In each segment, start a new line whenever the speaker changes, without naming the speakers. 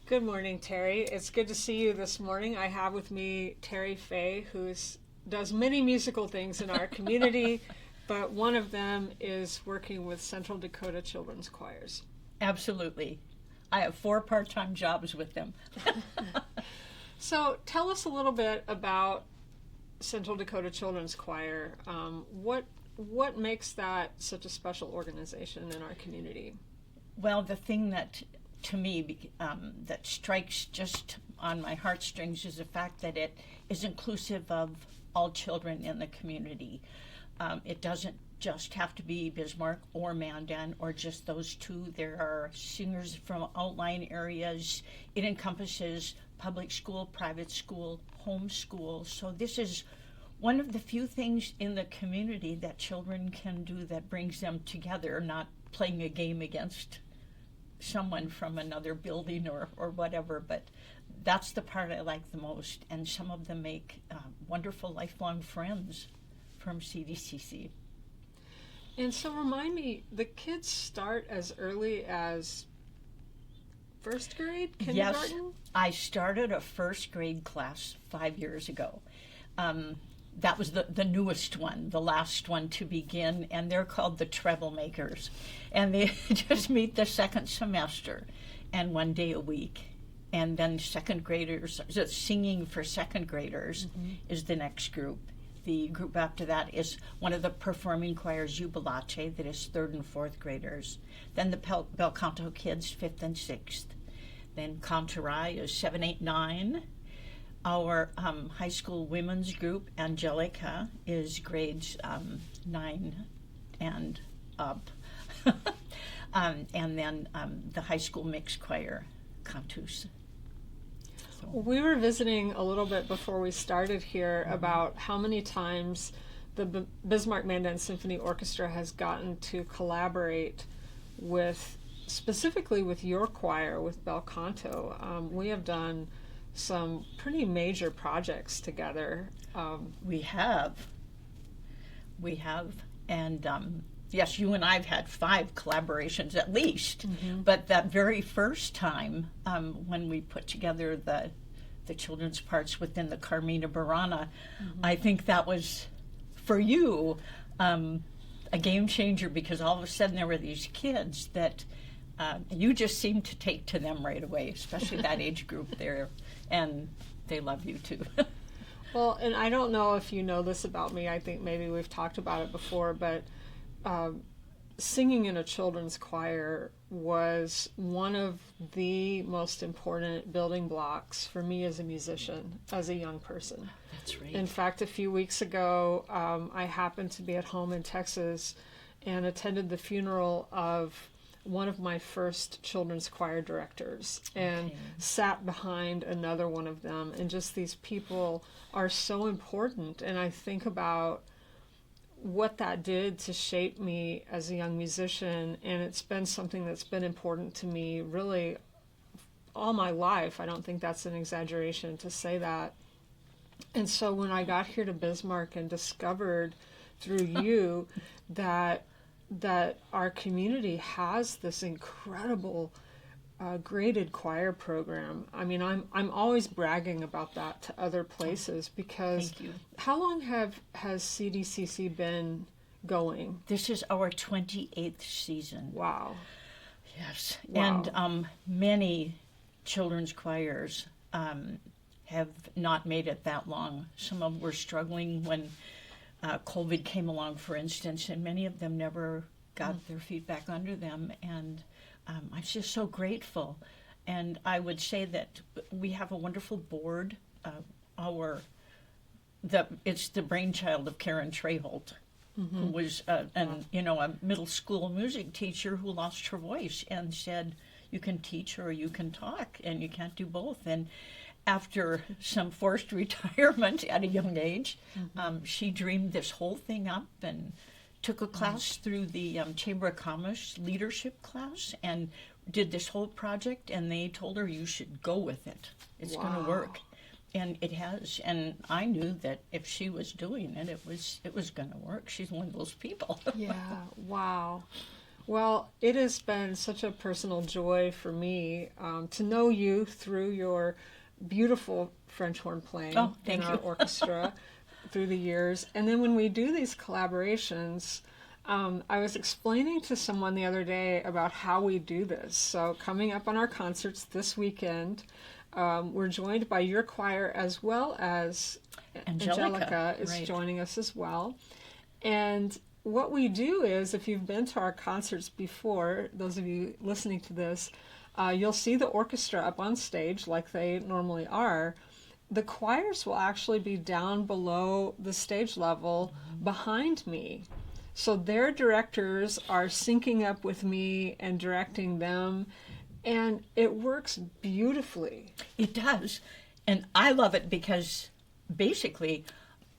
Good morning, Teri. It's good to see you this morning. I have with me Teri Fay, who does many musical things in our community, but one of them is working with Central Dakota Children's Choirs.
Absolutely. I have 4 part-time jobs with them.
So tell us a little bit about Central Dakota Children's Choir. What makes that such a special organization in our community?
Well, the thing that, to me, that strikes just on my heartstrings is the fact that it is inclusive of all children in the community. It doesn't just have to be Bismarck or Mandan or just those two. There are singers from outlying areas. It encompasses public school, private school, home school. So this is one of the few things in the community that children can do that brings them together, not playing a game against someone from another building or whatever, but that's the part I like the most. And some of them make wonderful lifelong friends from CDCC.
And so remind me, the kids start as early as first grade, kindergarten?
Yes, I started a first grade class 5 years ago. That was the newest one, the last one to begin, and they're called the Treble Makers. And they just meet the second semester and 1 day a week. And then second graders, singing for second graders is the next group. The group after that is one of the performing choirs, Jubilace, that is 3rd and 4th graders. Then the Bel Canto kids, 5th and 6th. Then Cantorai is 7, 8, 9. Our high school women's group, Angelica, is grades 9 and up. And then the high school mixed choir, Cantus. So.
We were visiting a little bit before we started here about how many times the Bismarck-Mandan Symphony Orchestra has gotten to collaborate with, specifically with your choir, with Bel Canto. We have done some pretty major projects together.
We have. And yes, you and I have had 5 collaborations at least. But that very first time when we put together the children's parts within the Carmina Burana, I think that was, for you, a game changer, because all of a sudden there were these kids that you just seemed to take to them right away, especially that age group there. And they love you too.
Well, and I don't know if you know this about me. I think maybe we've talked about it before, but singing in a children's choir was one of the most important building blocks for me as a musician, as a young person.
That's right.
In fact, a few weeks ago, I happened to be at home in Texas and attended the funeral of one of my first children's choir directors, and sat behind another one of them. And just these people are so important. And I think about what that did to shape me as a young musician, and it's been something that's been important to me really all my life. I don't think that's an exaggeration to say that. And so when I got here to Bismarck and discovered through you that our community has this incredible graded choir program. I mean, I'm always bragging about that to other places, because how long has CDCC been going?
This is our 28th season.
Wow.
Yes.
Wow.
And many children's choirs have not made it that long. Some of them were struggling when COVID came along, for instance, and many of them never got their feet back under them. And I'm just so grateful. And I would say that we have a wonderful board. It's the brainchild of Karen Treholt, who was a middle school music teacher who lost her voice and said, you can teach or you can talk, and you can't do both. And after some forced retirement at a young age, she dreamed this whole thing up and took a class through the Chamber of Commerce leadership class and did this whole project, and they told her, you should go with it. It's going to work. And it has. And I knew that if she was doing it, it was going to work. She's one of those people.
Yeah. Wow. Well, it has been such a personal joy for me to know you through your beautiful French horn playing in our orchestra through the years. And then when we do these collaborations, I was explaining to someone the other day about how we do this. So coming up on our concerts this weekend, we're joined by your choir as well as Angelica is joining us as well. And what we do is, if you've been to our concerts before, those of you listening to this, you'll see the orchestra up on stage like they normally are. The choirs will actually be down below the stage level behind me. So their directors are syncing up with me and directing them, and it works beautifully.
It does. And I love it because basically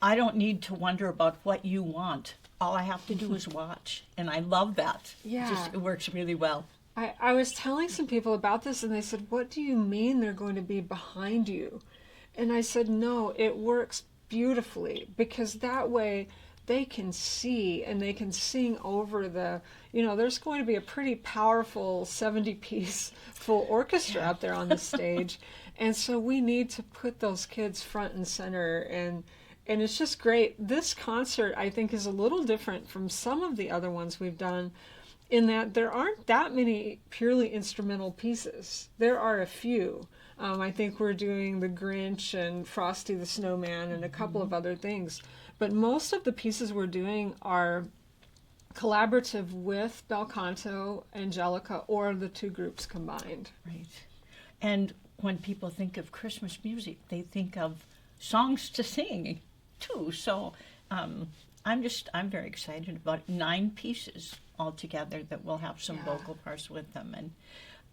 I don't need to wonder about what you want. All I have to do is watch, and I love that.
Yeah.
It works really well.
I was telling some people about this, and they said, what do you mean they're going to be behind you? And I said, no, it works beautifully, because that way they can see and they can sing over there's going to be a pretty powerful 70-piece full orchestra out there on the stage. And so we need to put those kids front and center, and it's just great. This concert, I think, is a little different from some of the other ones we've done in that there aren't that many purely instrumental pieces. There are a few. I think we're doing The Grinch and Frosty the Snowman and a couple of other things. But most of the pieces we're doing are collaborative with Bel Canto, Angelica, or the two groups combined.
Right. And when people think of Christmas music, they think of songs to sing too. So I'm very excited about 9 pieces altogether that will have some vocal parts with them.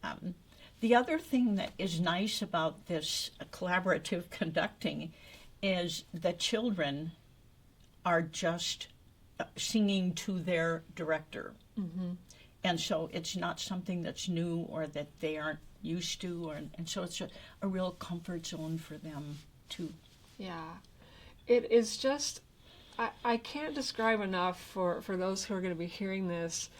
And the other thing that is nice about this collaborative conducting is the children are just singing to their director. And so it's not something that's new or that they aren't used to, and so it's a real comfort zone for them too.
Yeah. It is just, I can't describe enough for those who are going to be hearing this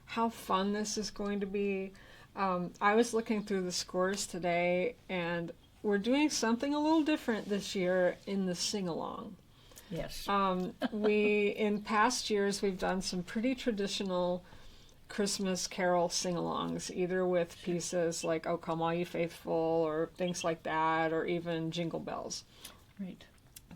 how fun this is going to be. I was looking through the scores today, and we're doing something a little different this year in the sing-along.
Yes.
In past years, we've done some pretty traditional Christmas carol sing-alongs, either with pieces like "O Come All You Faithful" or things like that, or even Jingle Bells.
Right.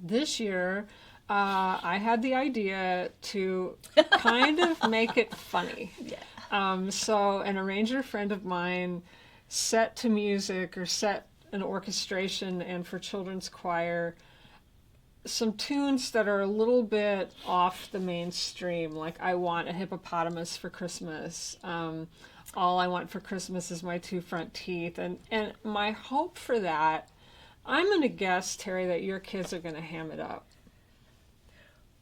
This year, I had the idea to kind of make it funny.
Yeah.
So an arranger friend of mine set to music or set an orchestration and for children's choir some tunes that are a little bit off the mainstream, like I Want a Hippopotamus for Christmas. All I Want for Christmas is My Two Front Teeth. And my hope for that, I'm going to guess, Teri, that your kids are going to ham it up.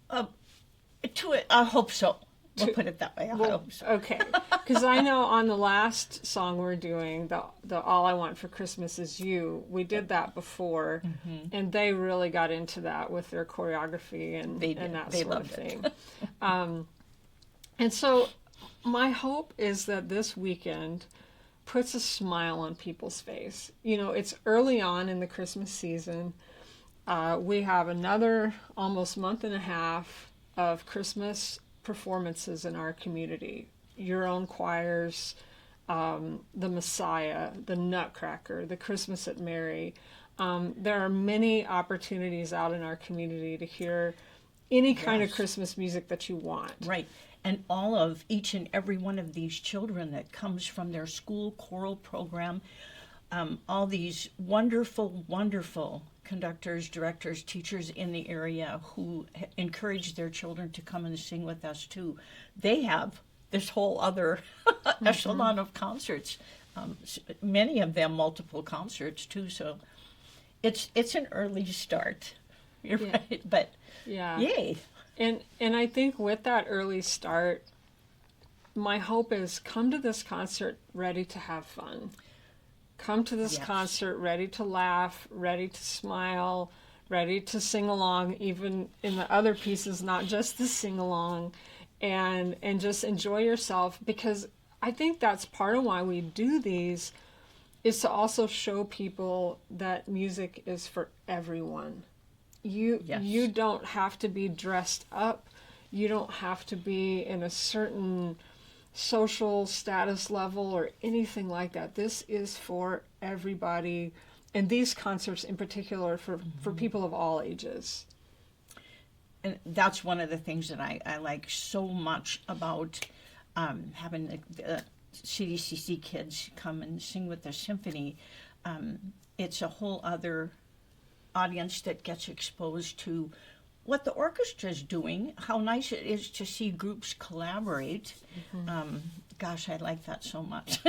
I hope so. We'll put it that way. I hope so.
Okay. Because I know on the last song we're doing, the All I Want for Christmas Is You, we did that before, and they really got into that with their choreography and that sort of thing. And so my hope is that this weekend puts a smile on people's face. You know, it's early on in the Christmas season. We have another almost month and a half of Christmas performances in our community. Your own choirs, the Messiah, the Nutcracker, the Christmas at Mary. There are many opportunities out in our community to hear any kind of Christmas music that you want.
Right. And all of each and every one of these children that comes from their school choral program, all these wonderful, wonderful conductors, directors, teachers in the area who encourage their children to come and sing with us too. They have this whole other echelon of concerts, many of them multiple concerts too. So it's an early start. You're right, but yay.
And I think with that early start, my hope is come to this concert ready to have fun. Come to this concert ready to laugh, ready to smile, ready to sing along, even in the other pieces, not just the sing along. and just enjoy yourself, because I think that's part of why we do these, is to also show people that music is for everyone. You don't have to be dressed up. You don't have to be in a certain social status level or anything like that. This is for everybody, and these concerts in particular for people of all ages.
And that's one of the things that I like so much about having the CDCC kids come and sing with the symphony. It's a whole other audience that gets exposed to what the orchestra is doing, how nice it is to see groups collaborate. Gosh, I like that so much.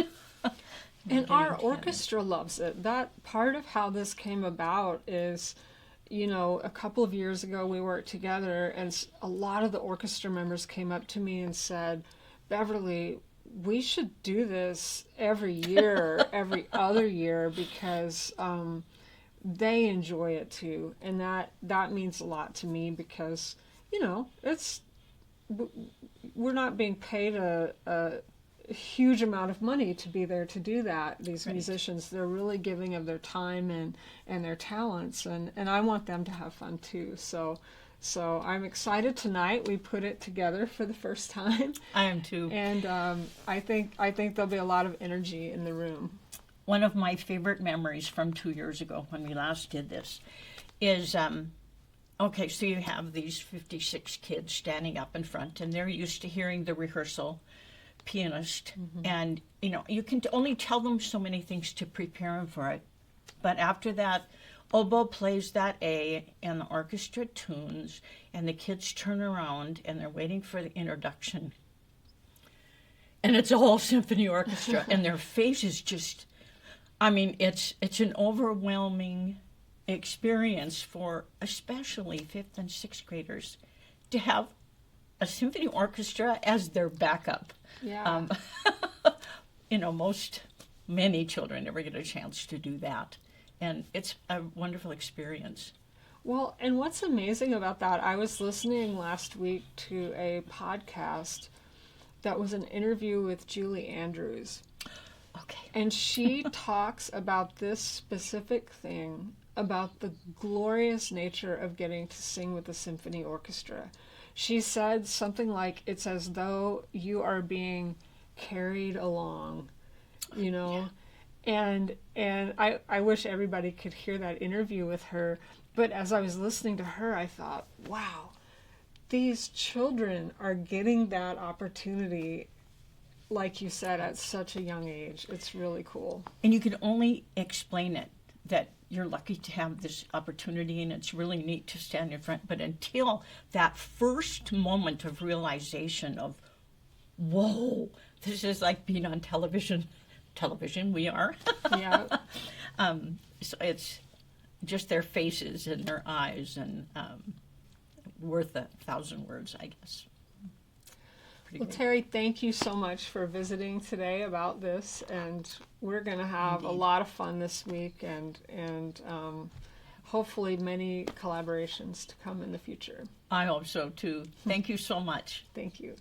And our orchestra loves it. That part of how this came about is, a couple of years ago we worked together, and a lot of the orchestra members came up to me and said, Beverly, we should do this every year, every other year, because they enjoy it too. And that means a lot to me, because, we're not being paid a huge amount of money to be there to do that. These musicians, they're really giving of their time and their talents, and I want them to have fun too. So I'm excited tonight. We put it together for the first time.
I am too.
And I think there'll be a lot of energy in the room.
One of my favorite memories from 2 years ago when we last did this is, okay, so you have these 56 kids standing up in front, and they're used to hearing the rehearsal pianist, and you can only tell them so many things to prepare them for it. But after that, oboe plays that A, and the orchestra tunes, and the kids turn around and they're waiting for the introduction, and it's a whole symphony orchestra, and their faces just, it's an overwhelming experience for especially 5th and 6th graders to have a symphony orchestra as their backup.
Yeah.
Many children never get a chance to do that. And it's a wonderful experience.
Well, and what's amazing about that, I was listening last week to a podcast that was an interview with Julie Andrews.
Okay.
And she talks about this specific thing, about the glorious nature of getting to sing with a symphony orchestra. She said something like, it's as though you are being carried along,
Yeah.
And I wish everybody could hear that interview with her. But as I was listening to her, I thought, wow, these children are getting that opportunity, like you said, at such a young age. It's really cool.
And you can only explain it that you're lucky to have this opportunity, and it's really neat to stand in front. But until that first moment of realization of, whoa, this is like being on television. Television, we are.
Yeah.
So it's just their faces and their eyes, and worth 1,000 words, I guess.
Well, Teri, thank you so much for visiting today about this, and we're going to have a lot of fun this week, and hopefully many collaborations to come in the future.
I hope so too. Thank you so much.
Thank you.